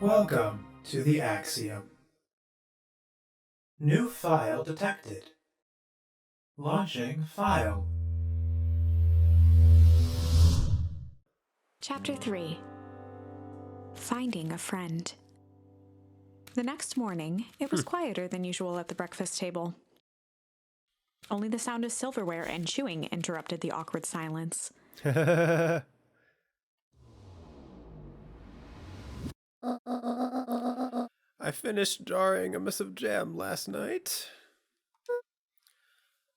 Welcome to the Axiom. New file detected. Launching file. Chapter 3. Finding a Friend. The next morning, it was quieter than usual at the breakfast table. Only the sound of silverware and chewing interrupted the awkward silence. I finished jarring a mess of jam last night.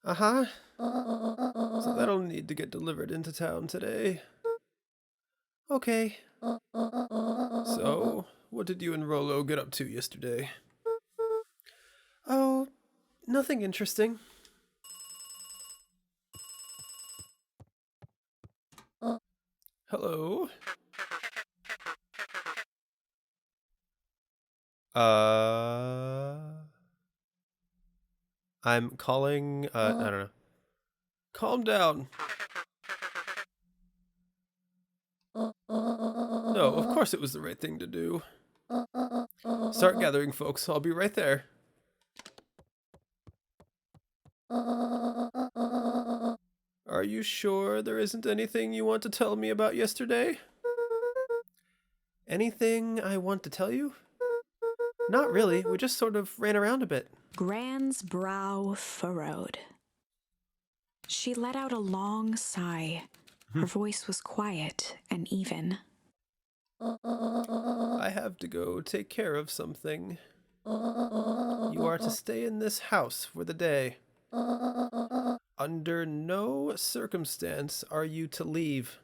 Uh-huh. So that'll need to get delivered into town today. Okay. So, what did you and Rolo get up to yesterday? Oh, nothing interesting. Hello? I'm calling, I don't know. Calm down. No, of course it was the right thing to do. Start gathering, folks. I'll be right there. Are you sure there isn't anything you want to tell me about yesterday? Anything I want to tell you? Not really. We just sort of ran around a bit. Gran's brow furrowed. She let out a long sigh. Her voice was quiet and even. I have to go take care of something. You are to stay in this house for the day. Under no circumstance are you to leave.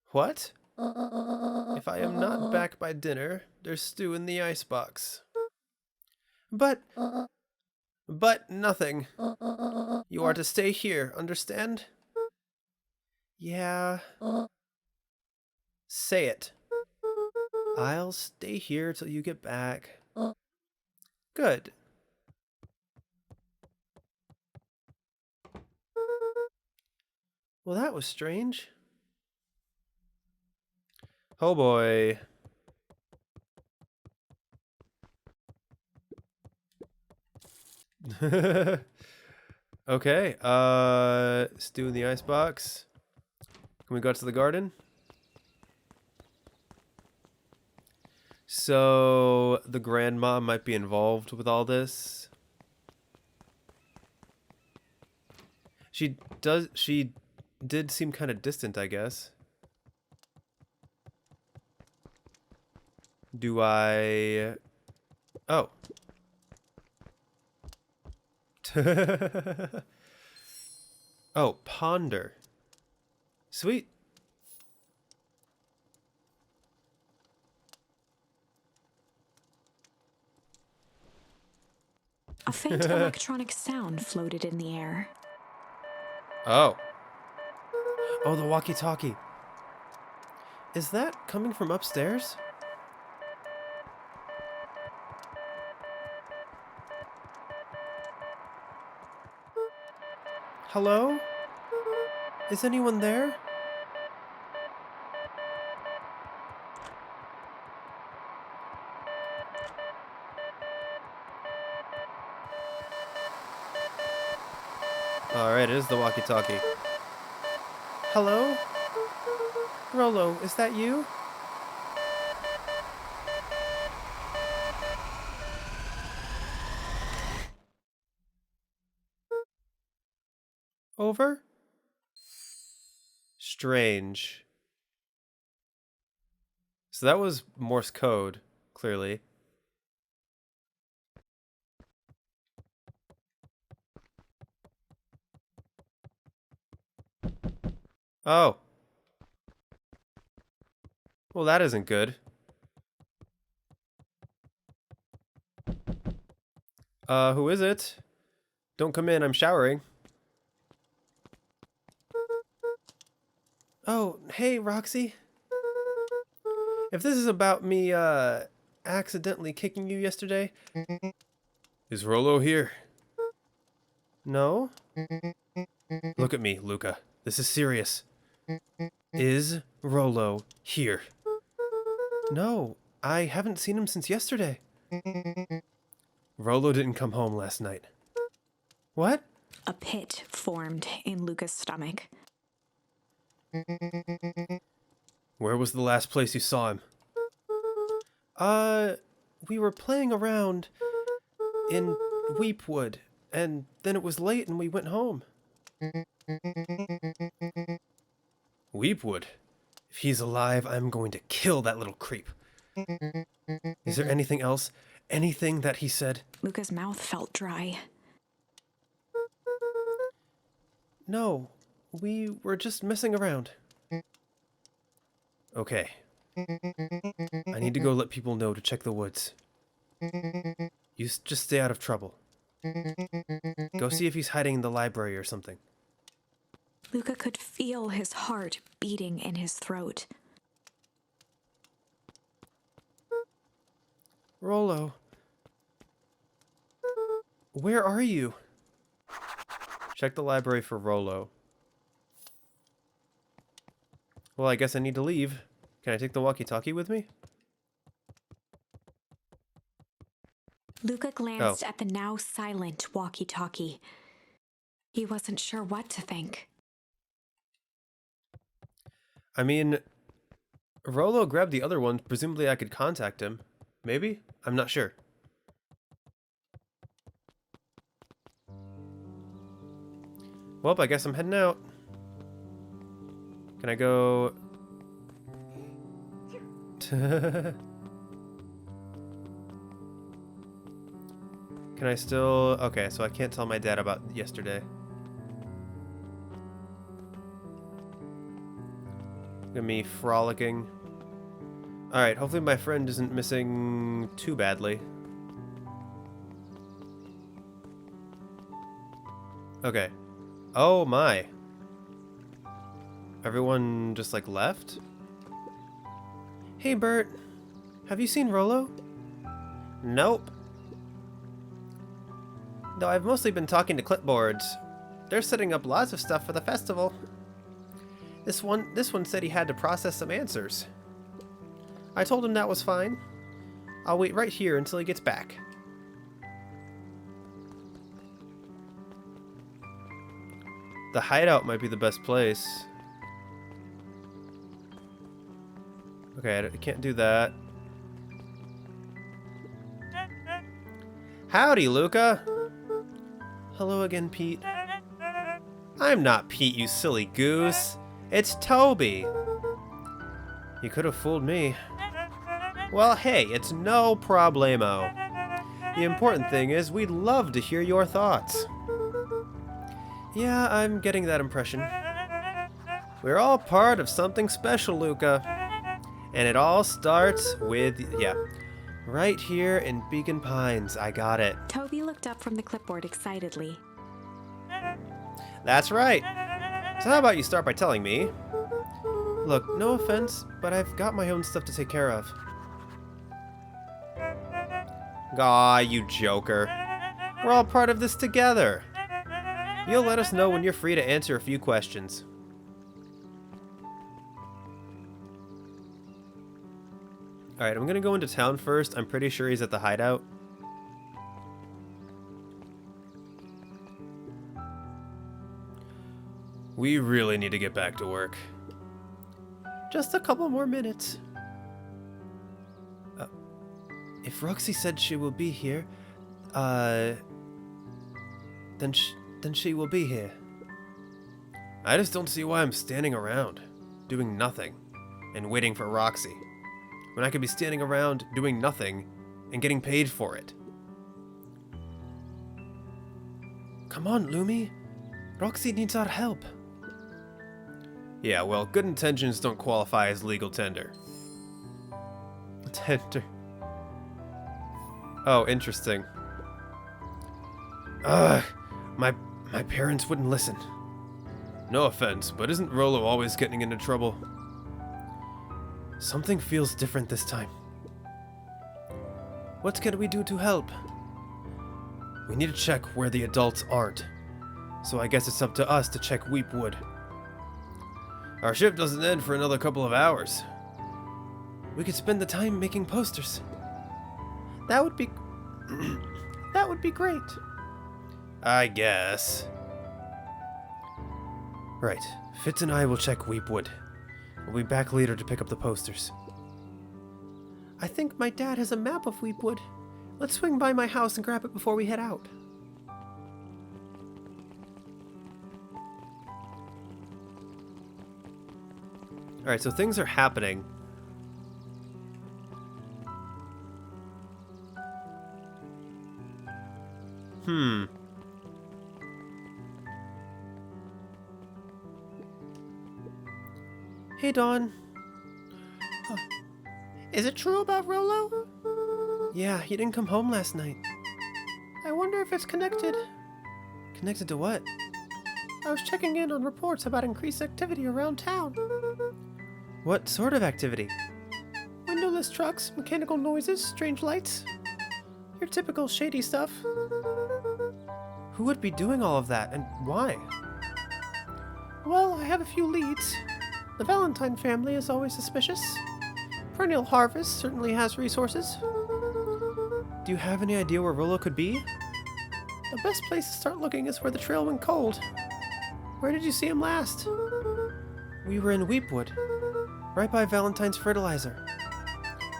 What? If I am not back by dinner, there's stew in the icebox. But nothing. You are to stay here, understand? Yeah. Say it. I'll stay here till you get back. Good. Well, that was strange. Oh boy. Okay, stew in the icebox. Can we go out to the garden? So, the grandma might be involved with all this. She did seem kind of distant, I guess. Do I... Oh. Oh, ponder. Sweet. A faint electronic sound floated in the air. Oh. Oh, the walkie-talkie. Is that coming from upstairs? Hello? Is anyone there? Alright, it is the walkie-talkie. Hello? Rolo, is that you? Over? Strange. So that was Morse code, clearly. Oh. Well, that isn't good. Who is it? Don't come in, I'm showering. Oh, hey, Roxy. If this is about me, accidentally kicking you yesterday... Is Rolo here? No? Look at me, Luca. This is serious. Is Rolo here? No, I haven't seen him since yesterday. Rolo didn't come home last night. What? A pit formed in Luca's stomach. Where was the last place you saw him? We were playing around in Weepwood, and then it was late and we went home. Weepwood? If he's alive, I'm going to kill that little creep. Is there anything else? Anything that he said? Luca's mouth felt dry. No, we were just messing around. Okay. I need to go let people know to check the woods. You just stay out of trouble. Go see if he's hiding in the library or something. Luca could feel his heart beating in his throat. Rolo. Where are you? Check the library for Rolo. Well, I guess I need to leave. Can I take the walkie-talkie with me? Luca glanced at the now silent walkie-talkie. He wasn't sure what to think. I mean, Rolo grabbed the other one. Presumably I could contact him. Maybe? I'm not sure. Well, I guess I'm heading out. Can I go... Can I still... Okay, so I can't tell my dad about yesterday. Look at me frolicking. Alright, hopefully my friend isn't missing too badly. Okay. Oh my. Everyone just like left? Hey Bert, have you seen Rolo? Nope. Though I've mostly been talking to clipboards. They're setting up lots of stuff for the festival. This one said he had to process some answers. I told him that was fine. I'll wait right here until he gets back. The hideout might be the best place. Okay, I can't do that. Howdy, Luca. Hello again, Pete. I'm not Pete, you silly goose. It's Toby. You could have fooled me. Well, hey, it's no problemo. The important thing is we'd love to hear your thoughts. Yeah, I'm getting that impression. We're all part of something special, Luca. And it all starts with, yeah, right here in Beacon Pines. I got it. Toby looked up from the clipboard excitedly. That's right. So how about you start by telling me? Look, no offense, but I've got my own stuff to take care of. Aw, you joker. We're all part of this together. You'll let us know when you're free to answer a few questions. Alright, I'm gonna go into town first. I'm pretty sure he's at the hideout. We really need to get back to work. Just a couple more minutes. If Roxy said she will be here, then she will be here. I just don't see why I'm standing around, doing nothing, and waiting for Roxy, when I could be standing around doing nothing and getting paid for it. Come on, Lumi. Roxy needs our help. Yeah, well, good intentions don't qualify as legal tender. Tender. Oh, interesting. Ugh, my parents wouldn't listen. No offense, but isn't Rolo always getting into trouble? Something feels different this time. What can we do to help? We need to check where the adults aren't. So I guess it's up to us to check Weepwood. Our shift doesn't end for another couple of hours. We could spend the time making posters. That would be... that would be great. I guess. Right. Fitz and I will check Weepwood. We'll be back later to pick up the posters. I think my dad has a map of Weepwood. Let's swing by my house and grab it before we head out. Alright, so things are happening. Hey, Dawn. Is it true about Rolo? Yeah, he didn't come home last night. I wonder if it's connected. Connected to what? I was checking in on reports about increased activity around town. What sort of activity? Windowless trucks, mechanical noises, strange lights. Your typical shady stuff. Who would be doing all of that, and why? Well, I have a few leads. The Valentine family is always suspicious. Perennial Harvest certainly has resources. Do you have any idea where Rolo could be? The best place to start looking is where the trail went cold. Where did you see him last? We were in Weepwood, right by Valentine's fertilizer.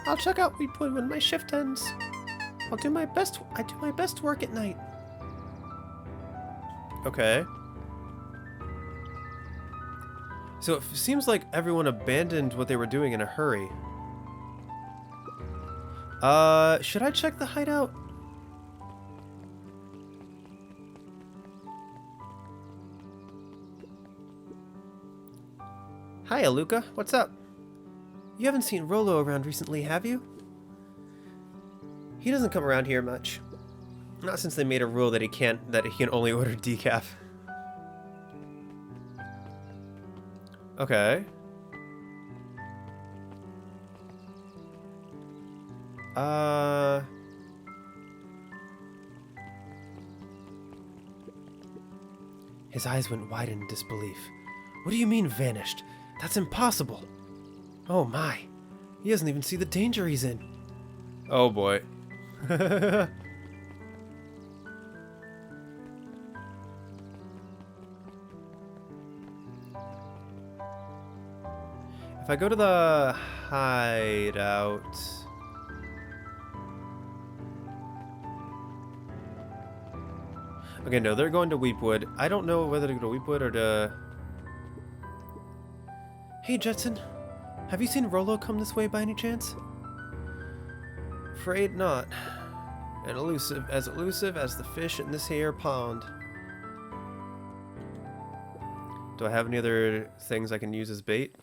I'll check out Weepwood when my shift ends. I do my best work at night. Okay. So it seems like everyone abandoned what they were doing in a hurry. Should I check the hideout? Hi, Aluka. What's up? You haven't seen Rolo around recently, have you? He doesn't come around here much. Not since they made a rule that he can only order decaf. Okay. His eyes went wide in disbelief. What do you mean vanished? That's impossible. Oh my. He doesn't even see the danger he's in. Oh boy. If I go to the hideout... Okay, no, they're going to Weepwood. I don't know whether to go to Weepwood or to... Hey, Jetson. Have you seen Rolo come this way by any chance? Afraid not. And elusive as the fish in this here pond. Do I have any other things I can use as bait?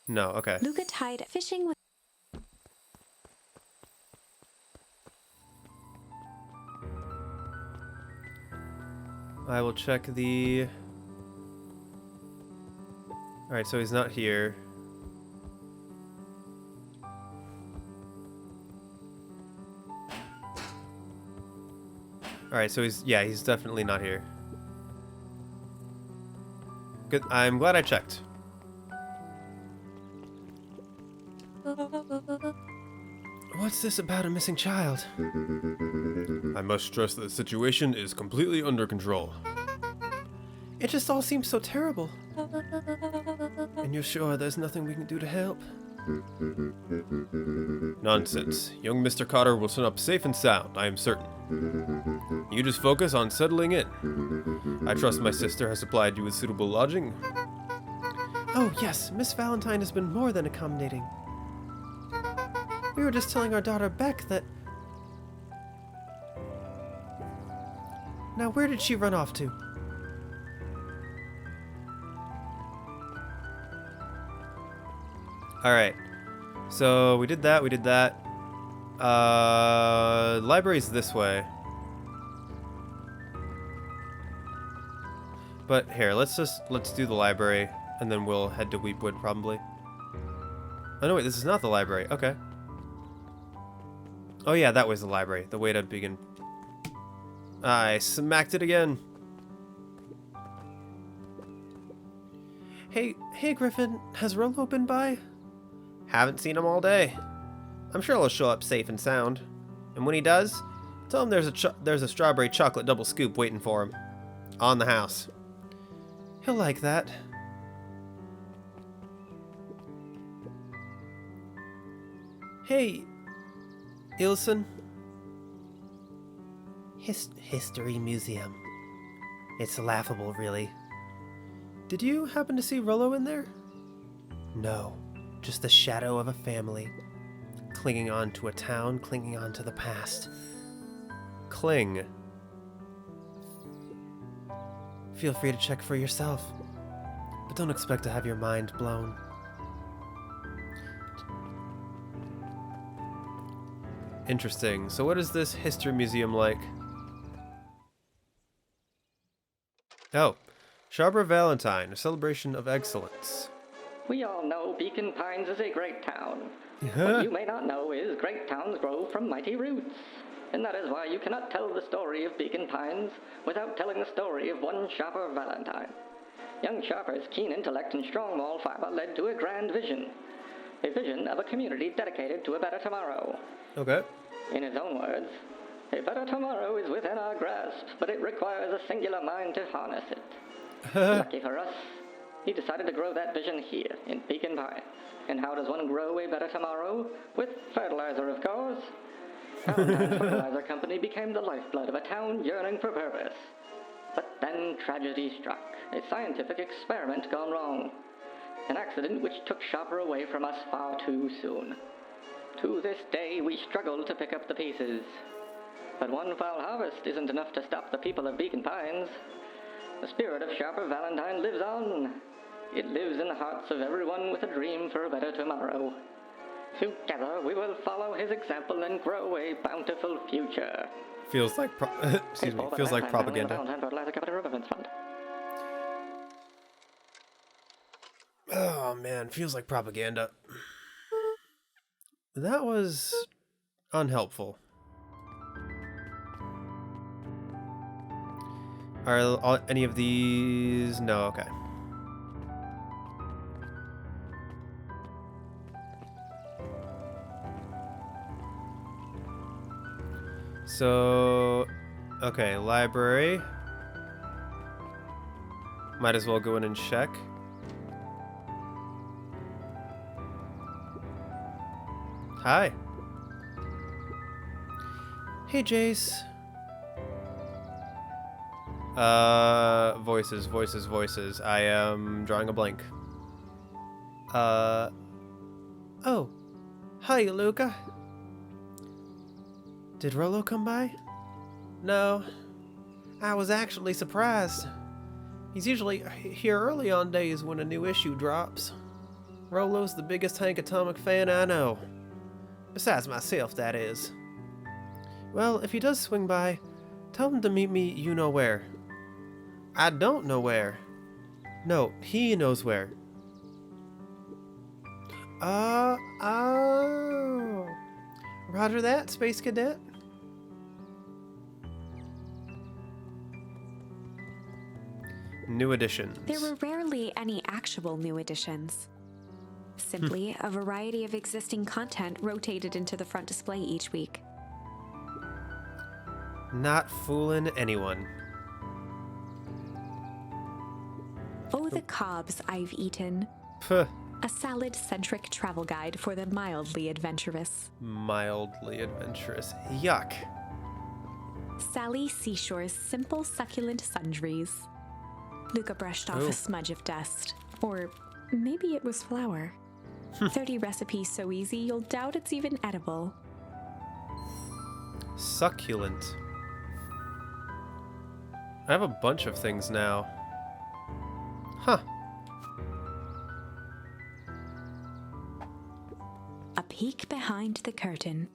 No, okay. Luca tied fishing with. I will check the... Alright, so he's not here. Alright, so he's definitely not here. Good, I'm glad I checked. What's this about a missing child? I must stress that the situation is completely under control. It just all seems so terrible. And you're sure there's nothing we can do to help? Nonsense. Young Mr. Cotter will turn up safe and sound, I am certain. You just focus on settling in. I trust my sister has supplied you with suitable lodging. Oh yes, Miss Valentine has been more than accommodating. We were just telling our daughter Beck that... Now where did she run off to? Alright. So we did that, library's this way. But here, let's do the library, and then we'll head to Weepwood probably. Oh no, wait, this is not the library. Okay. Oh yeah, that was the library. The way to begin. I smacked it again. Hey Griffin, has Rolo been by? Haven't seen him all day. I'm sure he'll show up safe and sound. And when he does, tell him there's a strawberry chocolate double scoop waiting for him. On the house. He'll like that. Hey, Ilson. History Museum. It's laughable, really. Did you happen to see Rolo in there? No, just the shadow of a family. Clinging on to a town, clinging on to the past. Cling. Feel free to check for yourself, but don't expect to have your mind blown. Interesting. So what is this history museum like? Oh, Sharper Valentine, a celebration of excellence. We all know Beacon Pines is a great town. What you may not know is great towns grow from mighty roots. And that is why you cannot tell the story of Beacon Pines without telling the story of one Sharper Valentine. Young Sharper's keen intellect and strong moral fiber led to a grand vision. A vision of a community dedicated to a better tomorrow. Okay. In his own words, a better tomorrow is within our grasp, but it requires a singular mind to harness it. Lucky for us, he decided to grow that vision here, in Beacon Pines. And how does one grow a better tomorrow? With fertilizer, of course. Valentine's Fertilizer Company became the lifeblood of a town yearning for purpose. But then tragedy struck, a scientific experiment gone wrong. An accident which took Sharper away from us far too soon. To this day, we struggle to pick up the pieces. But one foul harvest isn't enough to stop the people of Beacon Pines. The spirit of Sharper Valentine lives on. It lives in the hearts of everyone with a dream for a better tomorrow. Together, we will follow his example and grow a bountiful future. Feels like feels like propaganda. Oh man, feels like propaganda. That was unhelpful. Are any of these? No, okay. So, okay, library. Might as well go in and check. Hi. Hey, Jace. Voices. I am drawing a blank. Oh. Hi, Luca. Did Rolo come by? No. I was actually surprised. He's usually here early on days when a new issue drops. Rolo's the biggest Hank Atomic fan I know. Besides myself, that is. Well, if he does swing by, tell him to meet me you know where. I don't know where. No, he knows where. Oh. Roger that, Space Cadet. New editions. There were rarely any actual new editions. Simply a variety of existing content rotated into the front display each week. Not fooling anyone. Oh, the cobs I've eaten. Puh. A salad-centric travel guide for the mildly adventurous. Mildly adventurous. Yuck. Sally Seashore's simple succulent sundries. Luca brushed off a smudge of dust. Or maybe it was flour. 30 recipes so easy you'll doubt it's even edible. Succulent. I have a bunch of things now. Huh. A peek behind the curtain.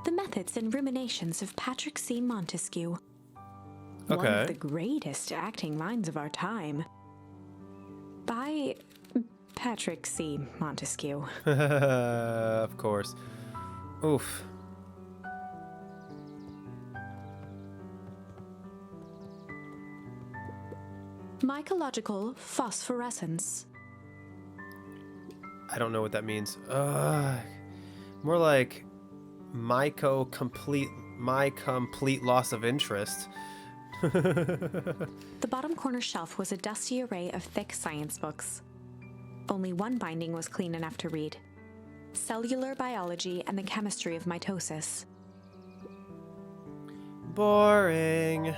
The methods and ruminations of Patrick C. Montesquieu. One of the greatest acting minds of our time. By Patrick C. Montesquieu. Of course. Oof. Mycological phosphorescence. I don't know what that means. More like my complete loss of interest. The bottom corner shelf was a dusty array of thick science books. Only one binding was clean enough to read: Cellular Biology and the Chemistry of Mitosis. Boring.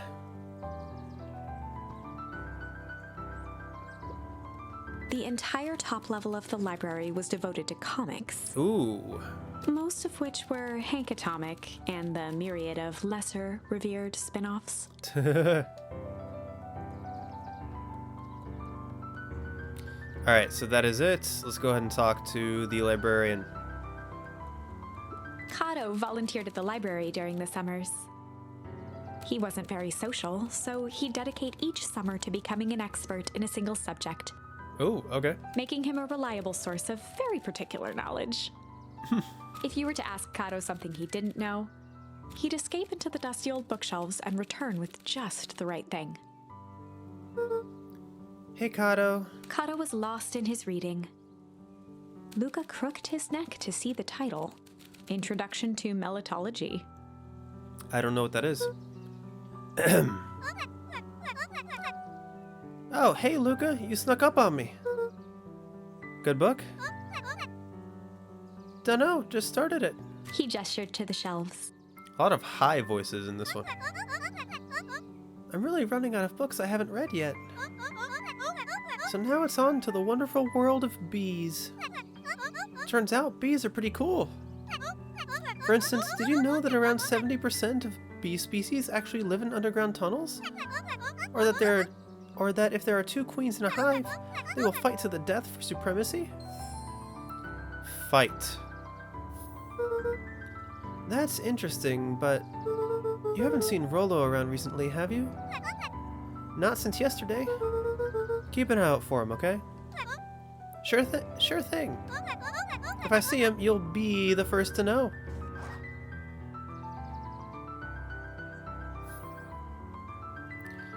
The entire top level of the library was devoted to comics, Ooh. most of which were Hank Atomic and the myriad of lesser revered spin-offs. Alright, so that is it. Let's go ahead and talk to the librarian. Kato volunteered at the library during the summers. He wasn't very social, so he'd dedicate each summer to becoming an expert in a single subject, Oh, okay. making him a reliable source of very particular knowledge. If you were to ask Kato something he didn't know, he'd escape into the dusty old bookshelves and return with just the right thing. Hey, Kato. Kato was lost in his reading. Luca crooked his neck to see the title, Introduction to Melitology. I don't know what that is. Oh, hey, Luca. You snuck up on me. Good book? Dunno, just started it. He gestured to the shelves. A lot of high voices in this one. I'm really running out of books I haven't read yet. So now it's on to the wonderful world of bees. Turns out bees are pretty cool. For instance, did you know that around 70% of bee species actually live in underground tunnels? Or that if there are two queens in a hive, they will fight to the death for supremacy? Fight. That's interesting, but you haven't seen Rolo around recently, have you? Not since yesterday. Keep an eye out for him, okay? Sure thing. If I see him, you'll be the first to know.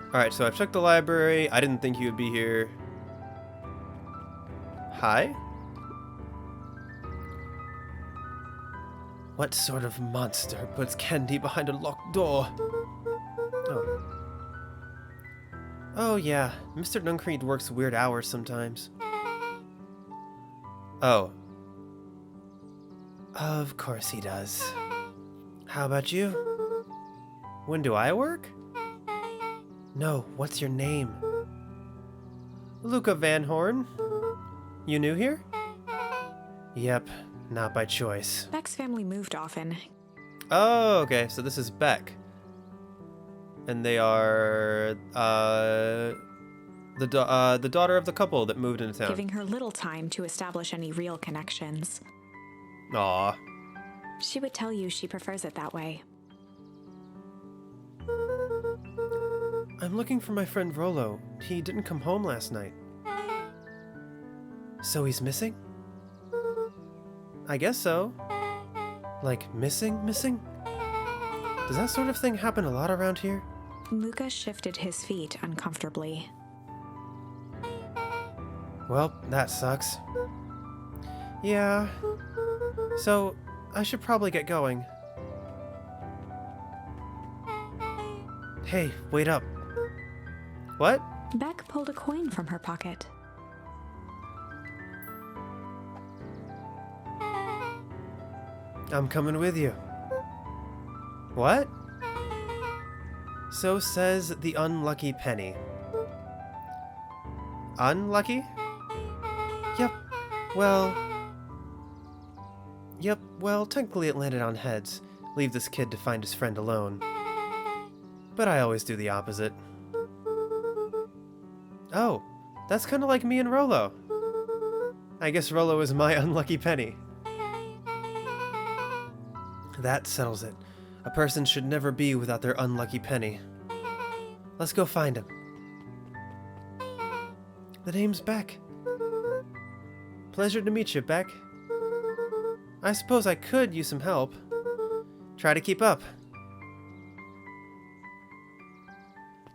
Alright, so I've checked the library. I didn't think you would be here. Hi? What sort of monster puts candy behind a locked door? Oh. Oh yeah, Mr. Nuncreed works weird hours sometimes. Oh. Of course he does. How about you? When do I work? No, what's your name? Luca Van Horn. You new here? Yep, not by choice. Beck's family moved often. Oh, okay, so this is Beck. And they are, the daughter of the couple that moved into town. Giving her little time to establish any real connections. Aw. She would tell you she prefers it that way. I'm looking for my friend Rolo. He didn't come home last night. So he's missing? I guess so. Like, missing? Does that sort of thing happen a lot around here? Luca shifted his feet uncomfortably. Well, that sucks. Yeah. So, I should probably get going. Hey, wait up. What? Beck pulled a coin from her pocket. I'm coming with you. What? So says the unlucky penny. Unlucky? Yep. Well, technically it landed on heads. Leave this kid to find his friend alone. But I always do the opposite. Oh, that's kind of like me and Rolo. I guess Rolo is my unlucky penny. That settles it. A person should never be without their unlucky penny. Let's go find him. The name's Beck. Pleasure to meet you, Beck. I suppose I could use some help. Try to keep up.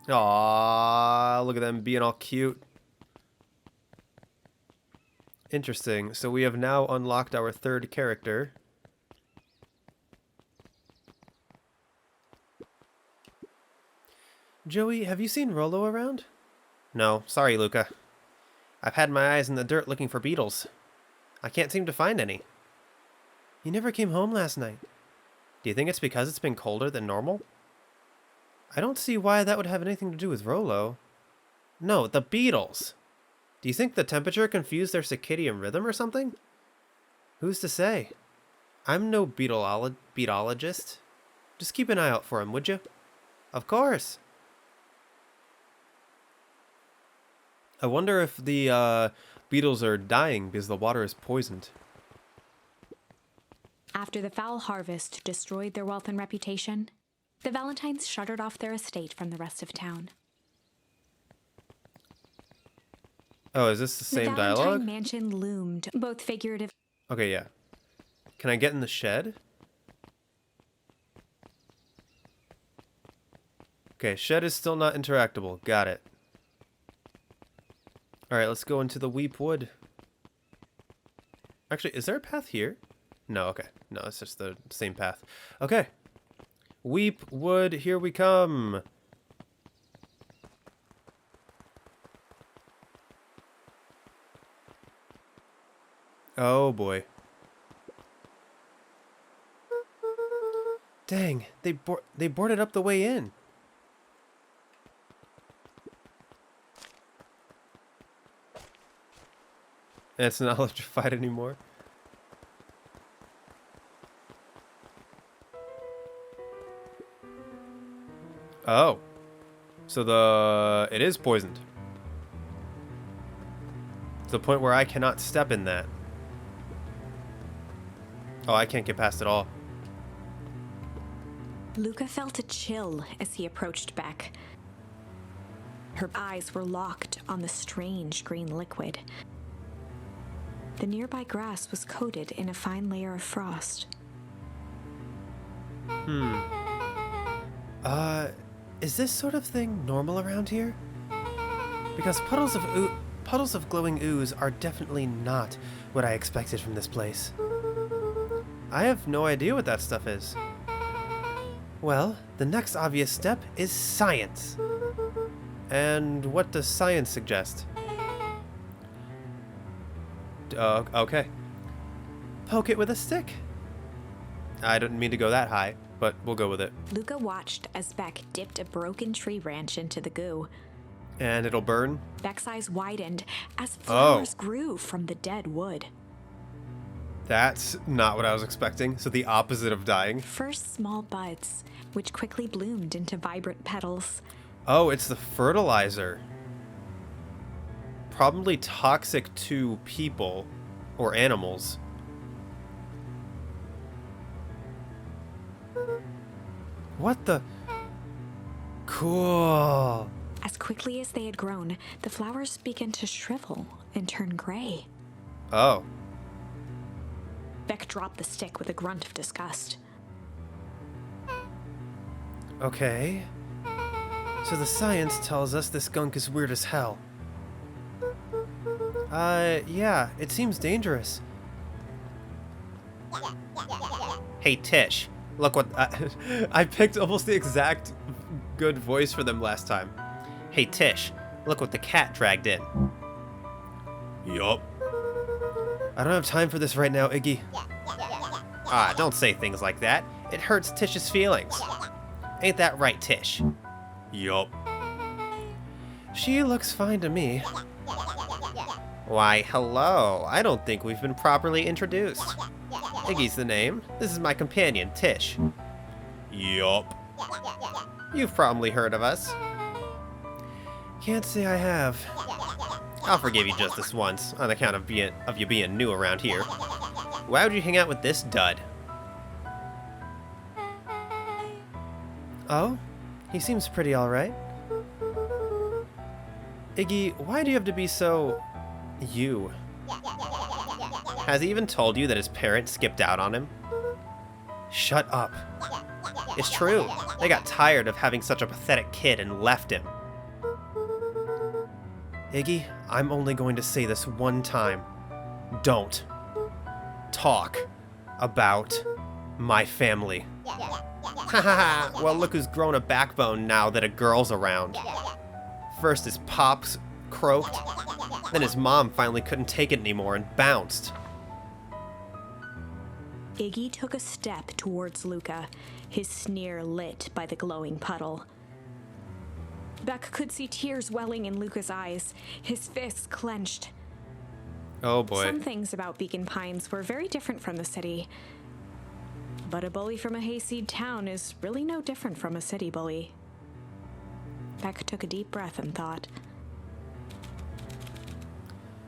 Aww, look at them being all cute. Interesting. So we have now unlocked our third character. Joey, have you seen Rolo around? No, sorry, Luca. I've had my eyes in the dirt looking for beetles. I can't seem to find any. He never came home last night. Do you think it's because it's been colder than normal? I don't see why that would have anything to do with Rolo. No, the beetles. Do you think the temperature confused their circadian rhythm or something? Who's to say? I'm no beetologist. Just keep an eye out for him, would you? Of course. I wonder if the beetles are dying because the water is poisoned. After the foul harvest destroyed their wealth and reputation, the Valentines shuttered off their estate from the rest of town. Oh, is this the same The Valentine dialogue? mansion loomed, both figurative. Okay, yeah. Can I get in the shed? Okay, shed is still not interactable. Got it. Alright, let's go into the Weep Wood. Actually, is there a path here? No, okay. No, it's just the same path. Okay. Weep Wood, here we come. Oh boy. Dang, they boarded up the way in. And it's not electrified anymore. Oh. So it is poisoned. To the point where I cannot step in that. Oh, I can't get past it all. Luca felt a chill as he approached Beck. Her eyes were locked on the strange green liquid. The nearby grass was coated in a fine layer of frost. Is this sort of thing normal around here? Because puddles of glowing ooze are definitely not what I expected from this place. I have no idea what that stuff is. Well, the next obvious step is science. And what does science suggest? Okay. Poke it with a stick. I didn't mean to go that high, but we'll go with it. Luca watched as Beck dipped a broken tree branch into the goo. And it'll burn? Beck's eyes widened as flowers grew from the dead wood. That's not what I was expecting. So the opposite of dying. First small buds, which quickly bloomed into vibrant petals. Oh, it's the fertilizer. Probably toxic to people or animals. What the? Cool. As quickly as they had grown, the flowers began to shrivel and turn gray. Oh. Beck dropped the stick with a grunt of disgust. Okay. So the science tells us this gunk is weird as hell. Yeah, it seems dangerous. Hey, Tish, look what... I picked almost the exact good voice for them last time. Hey, Tish, look what the cat dragged in. Yup. I don't have time for this right now, Iggy. Ah, don't say things like that. It hurts Tish's feelings. Ain't that right, Tish? Yup. She looks fine to me. Why, hello. I don't think we've been properly introduced. Iggy's the name. This is my companion, Tish. Yup. You've probably heard of us. Can't say I have. I'll forgive you just this once, on account of you being new around here. Why would you hang out with this dud? Oh? He seems pretty alright. Iggy, why do you have to be so... you? Has he even told you that his parents skipped out on him? Shut up. It's true. They got tired of having such a pathetic kid and left him. Iggy, I'm only going to say this one time. don't talk about my family. Haha, well, look who's grown a backbone now that a girl's around. First his pops croaked, then his mom finally couldn't take it anymore and bounced. Iggy took a step towards Luca, his sneer lit by the glowing puddle. Beck could see tears welling in Luca's eyes, his fists clenched. Oh boy. Some things about Beacon Pines were very different from the city. But a bully from a hayseed town is really no different from a city bully. Beck took a deep breath and thought.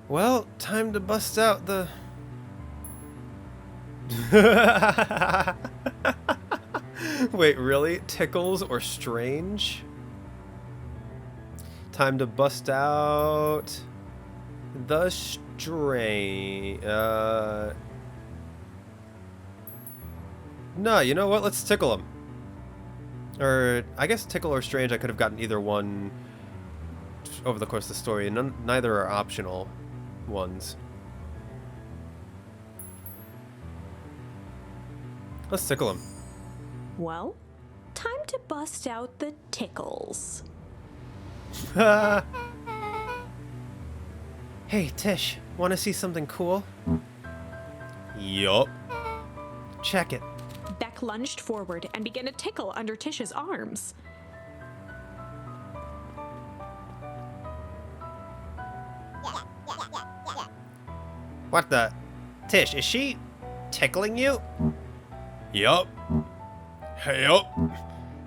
Well, time to bust out the... Wait, really? Tickles or strange? Time to bust out the strange. No, you know what? Let's tickle him. Or I guess tickle or strange. I could have gotten either one over the course of the story. Neither are optional ones. Let's tickle him. Well, time to bust out the tickles. Hey, Tish, want to see something cool? Yup. Check it. Beck lunged forward and began to tickle under Tish's arms. What the? Tish, is she tickling you? Yup. Hey up.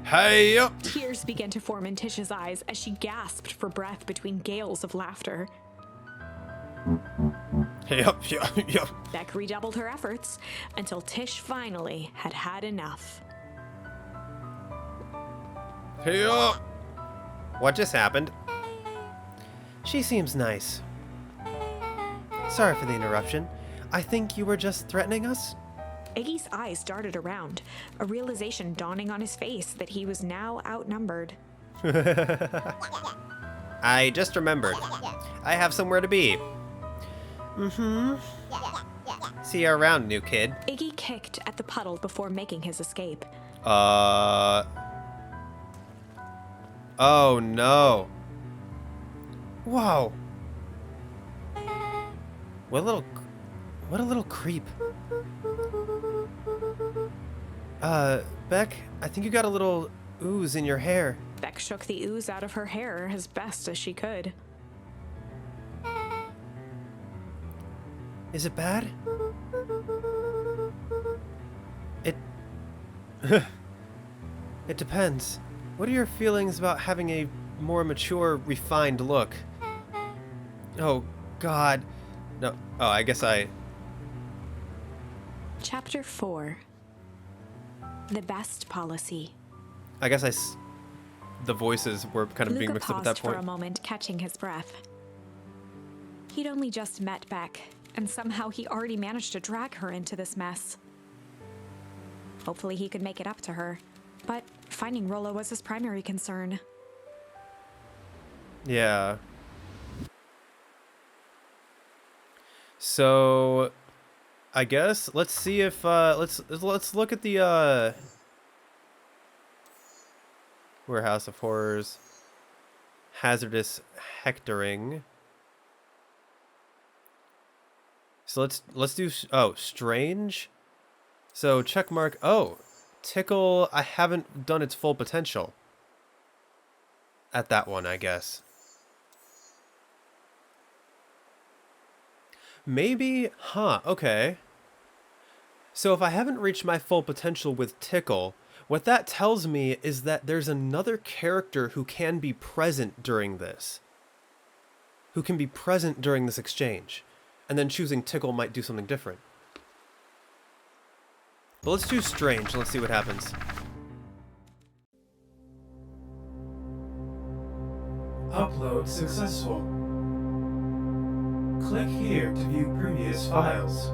Hey up. Tears began to form in Tish's eyes as she gasped for breath between gales of laughter. Yup. Beck redoubled her efforts until Tish finally had had enough. Hey up. What just happened? She seems nice. Sorry for the interruption. I think you were just threatening us? Iggy's eyes darted around, a realization dawning on his face that he was now outnumbered. I just remembered. I have somewhere to be. Mm-hmm. See you around, new kid. Iggy kicked at the puddle before making his escape. Oh no. Whoa. What a little creep. Beck, I think you got a little ooze in your hair. Beck shook the ooze out of her hair as best as she could. Is it bad? It... It depends. What are your feelings about having a more mature, refined look? Oh, God. No. Oh, I guess I... Chapter 4. The Best Policy. I guess the voices were kind of being Luca mixed up at paused that point. for a moment, catching his breath. He'd only just met Beck, and somehow he already managed to drag her into this mess. Hopefully he could make it up to her, but finding Rolo was his primary concern. Yeah. So, I guess let's see if let's look at the Warehouse of Horrors, hazardous hectoring. So let's do strange. So check mark. Oh, tickle. I haven't done its full potential at that one, I guess. Maybe, okay. So if I haven't reached my full potential with tickle, what that tells me is that there's another character who can be present during this. Who can be present during this exchange. And then choosing tickle might do something different. But let's do strange. Let's see what happens. Upload successful. Click here to view previous files.